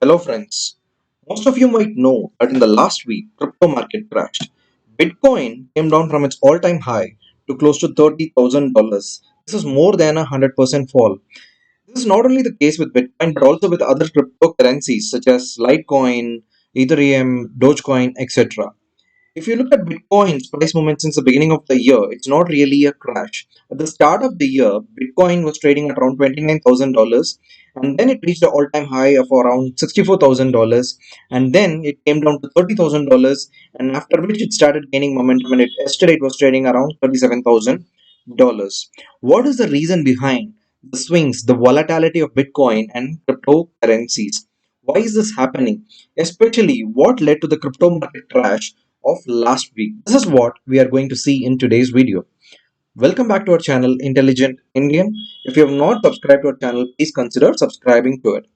Hello, friends. Most of you might know that in the last week, crypto market crashed. Bitcoin came down from its all-time high to close to $30,000. This is more than a 100% fall. This is not only the case with Bitcoin, but also with other cryptocurrencies such as Litecoin, Ethereum, Dogecoin, etc. If you look at Bitcoin's price movement since the beginning of the year, it's not really a crash. At the start of the year, Bitcoin was trading at around $29,000 and then it reached the all time high of around $64,000 and then it came down to $30,000 and after which it started gaining momentum and yesterday it was trading around $37,000. What is the reason behind the swings, the volatility of Bitcoin and cryptocurrencies? Why is this happening? Especially what led to the crypto market crash of last week? This is what we are going to see in today's video. Welcome back to our channel Intelligent Indian. If you have not subscribed to our channel, please consider subscribing to it.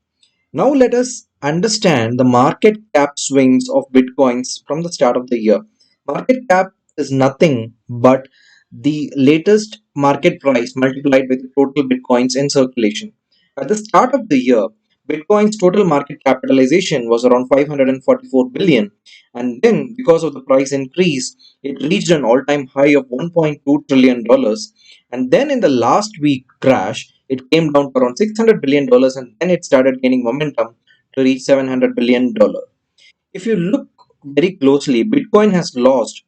Now let us understand the market cap swings of Bitcoins from the start of the year. Market cap is nothing but the latest market price multiplied by the total Bitcoins in circulation. At the start of the year, Bitcoin's total market capitalization was around 544 billion, and then because of the price increase, it reached an all-time high of 1.2 trillion dollars. And then in the last week crash, it came down to around $600 billion and then it started gaining momentum to reach $700 billion. If you look very closely, Bitcoin has lost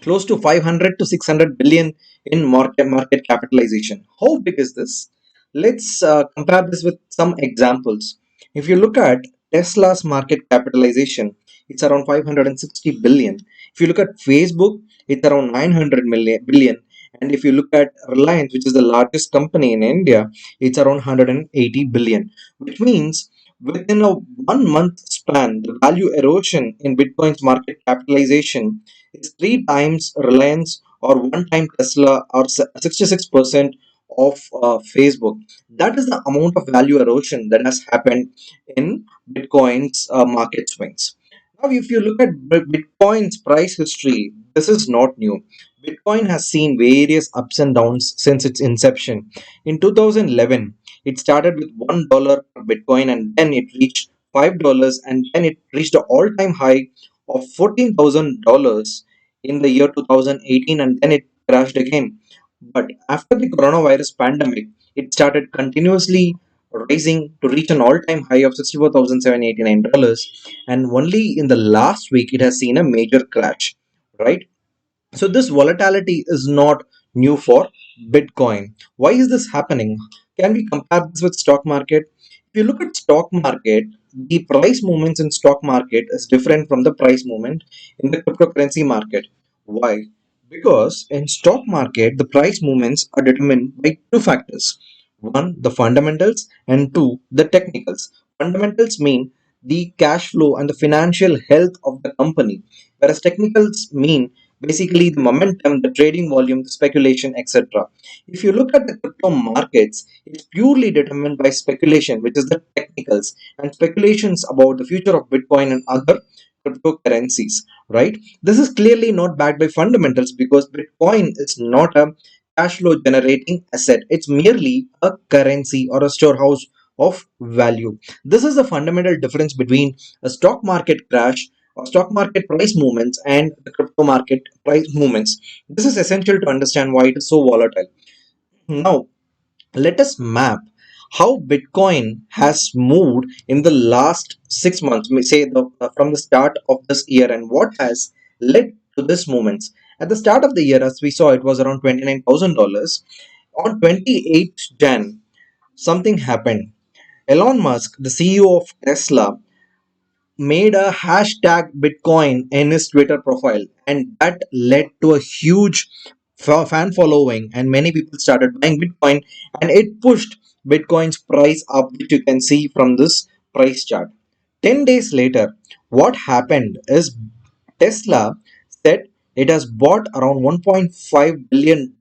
close to 500 to 600 billion in market capitalization. How big is this? Let's compare this with some examples. If you look at Tesla's market capitalization, it's around 560 billion. If you look at Facebook, it's around 900 billion. And if you look at Reliance, which is the largest company in India, it's around 180 billion, which means within a 1 month span, the value erosion in Bitcoin's market capitalization is three times Reliance or one time Tesla or 66% of Facebook. That is the amount of value erosion that has happened in Bitcoin's market swings. Now, if you look at Bitcoin's price history, this is not new. Bitcoin has seen various ups and downs since its inception. In 2011, it started with $1 per Bitcoin and then it reached $5 and then it reached an all time high of $14,000 in the year 2018 and then it crashed again. But after the coronavirus pandemic, it started continuously rising to reach an all time high of $64,789. And only in the last week, it has seen a major crash, right? So this volatility is not new for Bitcoin. Why is this happening? Can we compare this with stock market? If you look at stock market, the price movements in stock market is different from the price movement in the cryptocurrency market. Why? Because in stock market, the price movements are determined by two factors. One, the fundamentals, and two, the technicals. Fundamentals mean the cash flow and the financial health of the company, whereas technicals mean basically the momentum, the trading volume, the speculation, etc. If you look at the crypto markets, it's purely determined by speculation, which is the technicals, and speculations about the future of Bitcoin and other cryptocurrencies, right? This is clearly not backed by fundamentals because Bitcoin is not a cash flow generating asset. It's merely a currency or a storehouse of value. This is the fundamental difference between a stock market crash or stock market price movements and the crypto market price movements. This is essential to understand why it is so volatile. Now, let us map how Bitcoin has moved in the last 6 months, say from the start of this year, and what has led to this movements. At the start of the year, as we saw, it was around $29,000. On 28th Jan, something happened. Elon Musk, the CEO of Tesla, made a hashtag Bitcoin in his Twitter profile, and that led to a huge fan following, and many people started buying Bitcoin, and it pushed Bitcoin's price up, which you can see from this price chart. 10 days later, what happened is Tesla said it has bought around $1.5 billion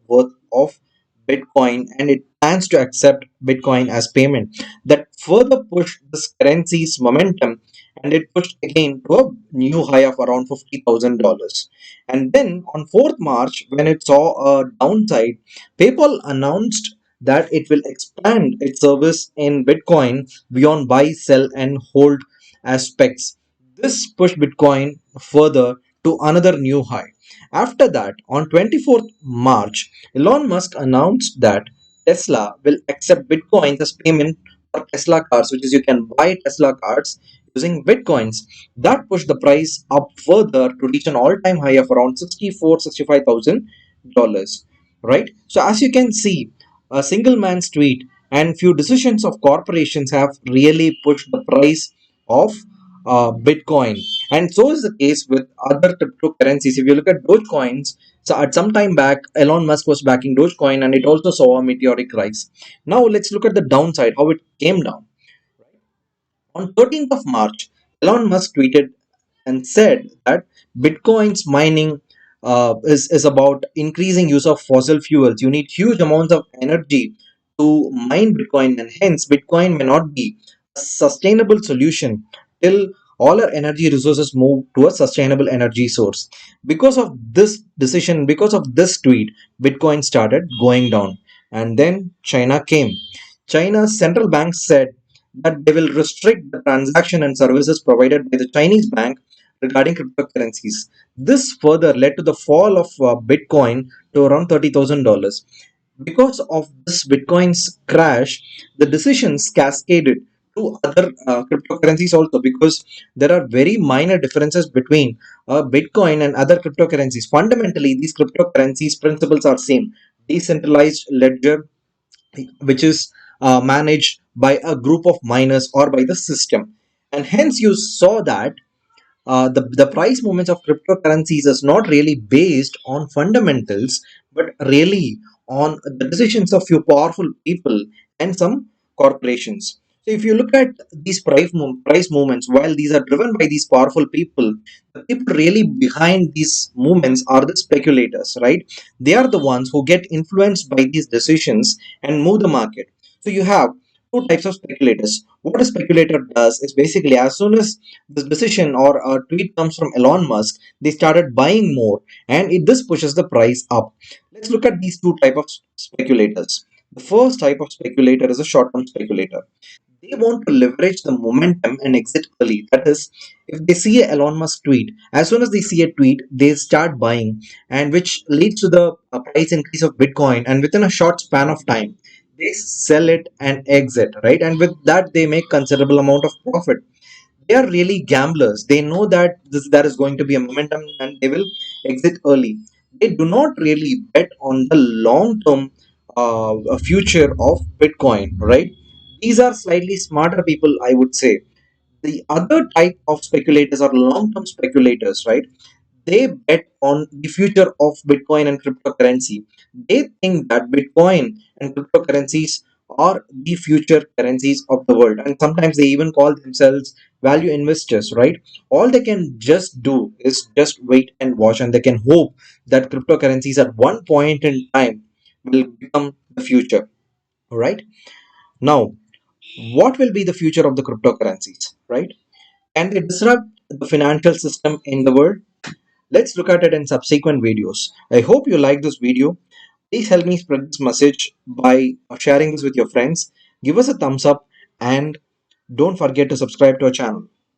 worth of Bitcoin and it plans to accept Bitcoin as payment. That further pushed this currency's momentum and it pushed again to a new high of around $50,000. And then on 4th March, when it saw a downside, PayPal announced that it will expand its service in Bitcoin beyond buy, sell, and hold aspects. This pushed Bitcoin further to another new high. After that, on 24th March, Elon Musk announced that Tesla will accept Bitcoins as payment for Tesla cars, which is you can buy Tesla cars using Bitcoins. That pushed the price up further to reach an all-time high of around 65,000 dollars, right? So as you can see, a single man's tweet and few decisions of corporations have really pushed the price of Bitcoin. And so is the case with other cryptocurrencies. If you look at Dogecoins, so at some time back, Elon Musk was backing Dogecoin and it also saw a meteoric rise. Now let's look at the downside, how it came down. On 13th of March, Elon Musk tweeted and said that Bitcoin's mining is about increasing use of fossil fuels. You need huge amounts of energy to mine Bitcoin, and hence Bitcoin may not be a sustainable solution till all our energy resources move to a sustainable energy source. Because of this decision, because of this tweet, Bitcoin started going down. And then China came. China's central bank said that they will restrict the transaction and services provided by the Chinese bank regarding cryptocurrencies. This further led to the fall of Bitcoin to around $30,000. Because of this Bitcoin's crash, the decisions cascaded to other cryptocurrencies also, because there are very minor differences between Bitcoin and other cryptocurrencies. Fundamentally, these cryptocurrencies principles are same: decentralized ledger, which is managed by a group of miners or by the system. And hence you saw that the price movements of cryptocurrencies is not really based on fundamentals, but really on the decisions of few powerful people and some corporations. So if you look at these price movements, while these are driven by these powerful people, the people really behind these movements are the speculators, right? They are the ones who get influenced by these decisions and move the market. So you have two types of speculators. What a speculator does is basically, as soon as this decision or a tweet comes from Elon Musk, they started buying more, and this pushes the price up. Let's look at these two type of speculators. The first type of speculator is a short-term speculator. They want to leverage the momentum and exit early. That is, if they see a Elon Musk tweet, as soon as they see a tweet, they start buying, and which leads to the price increase of Bitcoin. And within a short span of time, they sell it and exit, right? And with that, they make considerable amount of profit. They are really gamblers. They know that there is going to be a momentum and they will exit early. They do not really bet on the long term future of Bitcoin, right? These are slightly smarter people, I would say. The other type of speculators are long term speculators, right? They bet on the future of Bitcoin and cryptocurrency. They think that Bitcoin and cryptocurrencies are the future currencies of the world, and sometimes they even call themselves value investors, right? All they can just do is just wait and watch, and they can hope that cryptocurrencies at one point in time will become the future. All right. Now, what will be the future of the cryptocurrencies, right? Can they disrupt the financial system in the world? Let's look at it in subsequent videos. I hope you like this video. Please help me spread this message by sharing this with your friends. Give us a thumbs up and don't forget to subscribe to our channel.